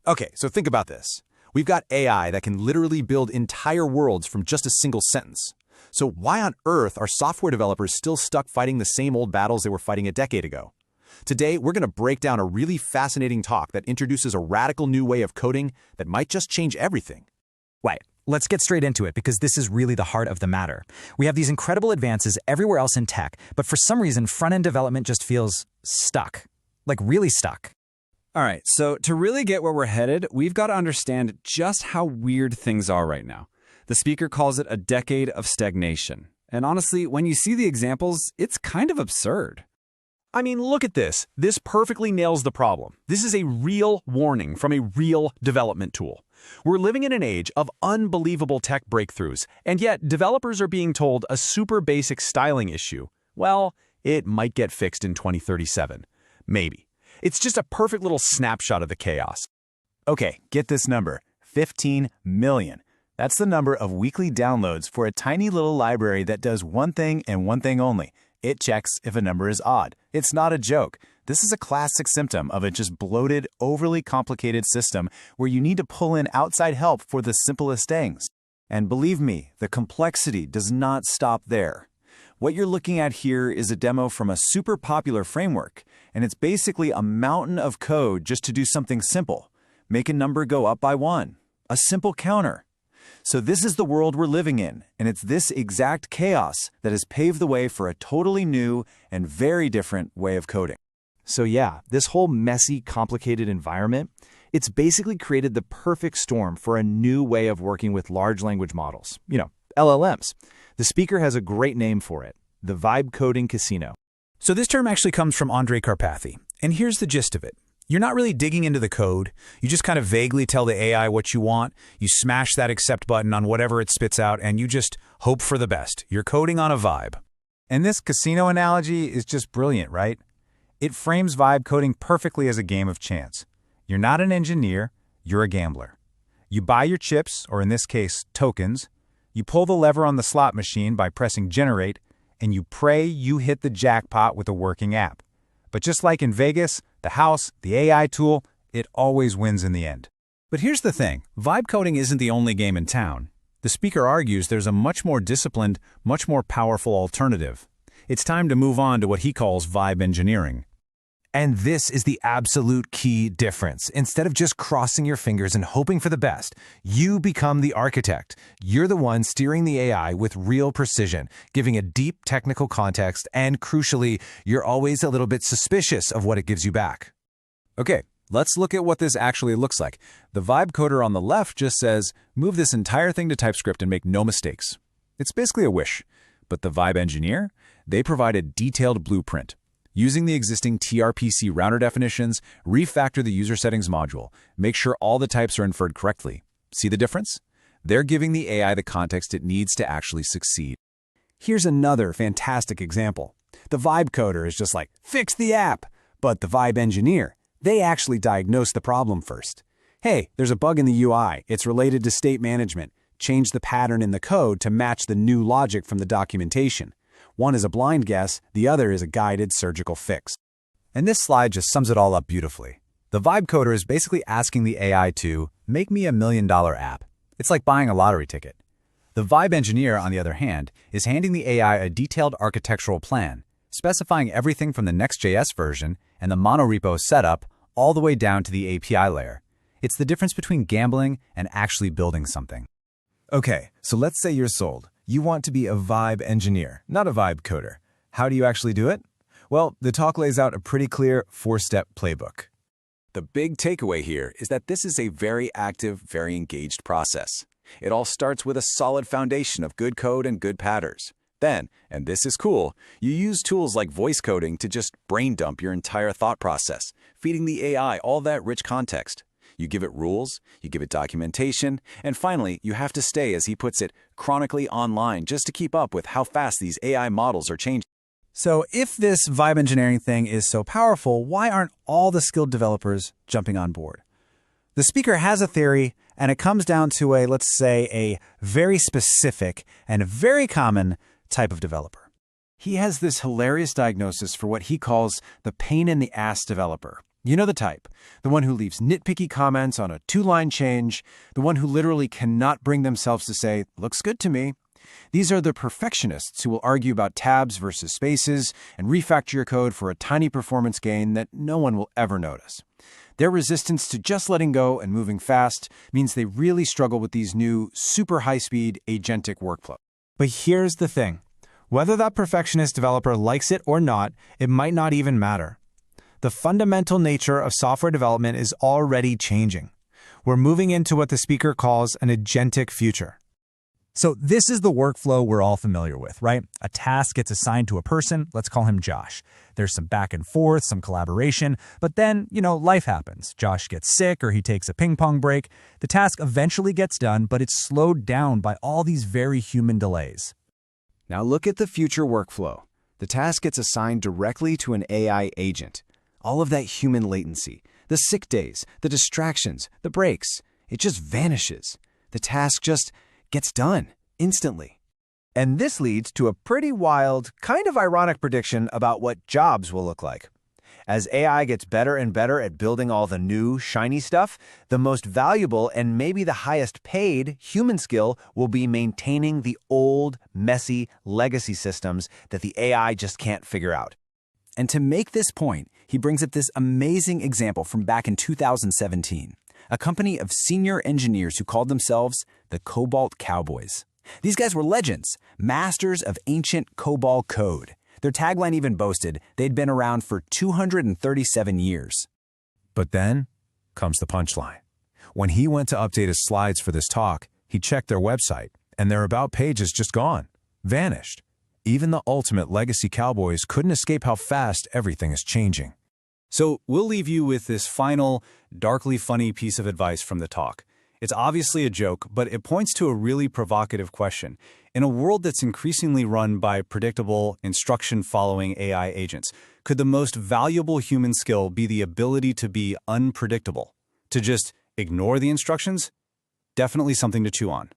Okay, so think about this. We've got AI that can literally build entire worlds from just a single sentence. So why on earth are software developers still stuck fighting the same old battles they were fighting a decade ago? Today, we're going to break down a really fascinating talk that introduces a radical new way of coding that might just change everything. Right. Let's get straight into it because this is really the heart of the matter. We have these incredible advances everywhere else in tech, but for some reason, front-end development just feels stuck. Like really stuck. All right, so to really get where we're headed, we've got to understand just how weird things are right now. The speaker calls it a decade of stagnation. And honestly, when you see the examples, it's kind of absurd. I mean, look at this. This perfectly nails the problem. This is a real warning from a real development tool. We're living in an age of unbelievable tech breakthroughs, and yet developers are being told a super basic styling issue, well, it might get fixed in 2037. Maybe. It's just a perfect little snapshot of the chaos. Okay, get this number, 15 million. That's the number of weekly downloads for a tiny little library that does one thing and one thing only. It checks if a number is odd. It's not a joke. This is a classic symptom of a just bloated, overly complicated system where you need to pull in outside help for the simplest things. And believe me, the complexity does not stop there. What you're looking at here is a demo from a super popular framework, and it's basically a mountain of code just to do something simple. Make a number go up by 1. A simple counter. So this is the world we're living in, and it's this exact chaos that has paved the way for a totally new and very different way of coding. So yeah, this whole messy, complicated environment, it's basically created the perfect storm for a new way of working with large language models. LLMs. The speaker has a great name for it, the Vibe Coding Casino. So this term actually comes from Andrej Karpathy, and here's the gist of it. You're not really digging into the code. You just kind of vaguely tell the AI what you want. You smash that accept button on whatever it spits out, and you just hope for the best. You're coding on a vibe. And this casino analogy is just brilliant, right? It frames vibe coding perfectly as a game of chance. You're not an engineer, you're a gambler. You buy your chips, or in this case, tokens. You pull the lever on the slot machine by pressing generate, and you pray you hit the jackpot with a working app. But just like in Vegas, the house, the AI tool, it always wins in the end. But here's the thing. Vibe coding isn't the only game in town. The speaker argues there's a much more disciplined, much more powerful alternative. It's time to move on to what he calls vibe engineering. And this is the absolute key difference. Instead of just crossing your fingers and hoping for the best, you become the architect. You're the one steering the AI with real precision, giving a deep technical context, and crucially, you're always a little bit suspicious of what it gives you back. Okay, let's look at what this actually looks like. The vibe coder on the left just says, move this entire thing to TypeScript and make no mistakes. It's basically a wish. But the vibe engineer, they provide a detailed blueprint. Using the existing TRPC router definitions, refactor the user settings module. Make sure all the types are inferred correctly. See the difference? They're giving the AI the context it needs to actually succeed. Here's another fantastic example. The Vibe coder is just like, fix the app. But the Vibe engineer, they actually diagnose the problem first. Hey, there's a bug in the UI. It's related to state management. Change the pattern in the code to match the new logic from the documentation. One is a blind guess, the other is a guided surgical fix. And this slide just sums it all up beautifully. The vibe coder is basically asking the AI to make me $1 million app. It's like buying a lottery ticket. The vibe engineer, on the other hand, is handing the AI a detailed architectural plan, specifying everything from the Next.js version and the monorepo setup all the way down to the API layer. It's the difference between gambling and actually building something. Okay, so let's say you're sold. You want to be a vibe engineer, not a vibe coder. How do you actually do it? Well, the talk lays out a pretty clear 4-step playbook. The big takeaway here is that this is a very active, very engaged process. It all starts with a solid foundation of good code and good patterns. Then, and this is cool, you use tools like voice coding to just brain dump your entire thought process, feeding the AI all that rich context. You give it rules, you give it documentation, and finally, you have to stay, as he puts it, chronically online just to keep up with how fast these AI models are changing. So if this vibe engineering thing is so powerful, why aren't all the skilled developers jumping on board? The speaker has a theory, and it comes down to let's say, a very specific and very common type of developer. He has this hilarious diagnosis for what he calls the pain in the ass developer. You know the type. The one who leaves nitpicky comments on a two-line change. The one who literally cannot bring themselves to say, looks good to me. These are the perfectionists who will argue about tabs versus spaces and refactor your code for a tiny performance gain that no one will ever notice. Their resistance to just letting go and moving fast means they really struggle with these new, super high-speed, agentic workflows. But here's the thing. Whether that perfectionist developer likes it or not, it might not even matter. The fundamental nature of software development is already changing. We're moving into what the speaker calls an agentic future. So this is the workflow we're all familiar with, right? A task gets assigned to a person, let's call him Josh. There's some back and forth, some collaboration, but then, life happens. Josh gets sick or he takes a ping pong break. The task eventually gets done, but it's slowed down by all these very human delays. Now look at the future workflow. The task gets assigned directly to an AI agent. All of that human latency, the sick days, the distractions, the breaks, it just vanishes. The task just gets done instantly. And this leads to a pretty wild, kind of ironic prediction about what jobs will look like. As AI gets better and better at building all the new, shiny stuff, the most valuable and maybe the highest paid human skill will be maintaining the old, messy, legacy systems that the AI just can't figure out. And to make this point, he brings up this amazing example from back in 2017, a company of senior engineers who called themselves the Cobalt Cowboys. These guys were legends, masters of ancient COBOL code. Their tagline even boasted they'd been around for 237 years. But then comes the punchline. When he went to update his slides for this talk, he checked their website, and their About page is just gone, vanished. Even the ultimate legacy cowboys couldn't escape how fast everything is changing. So we'll leave you with this final, darkly funny piece of advice from the talk. It's obviously a joke, but it points to a really provocative question. In a world that's increasingly run by predictable, instruction-following AI agents, could the most valuable human skill be the ability to be unpredictable? To just ignore the instructions? Definitely something to chew on.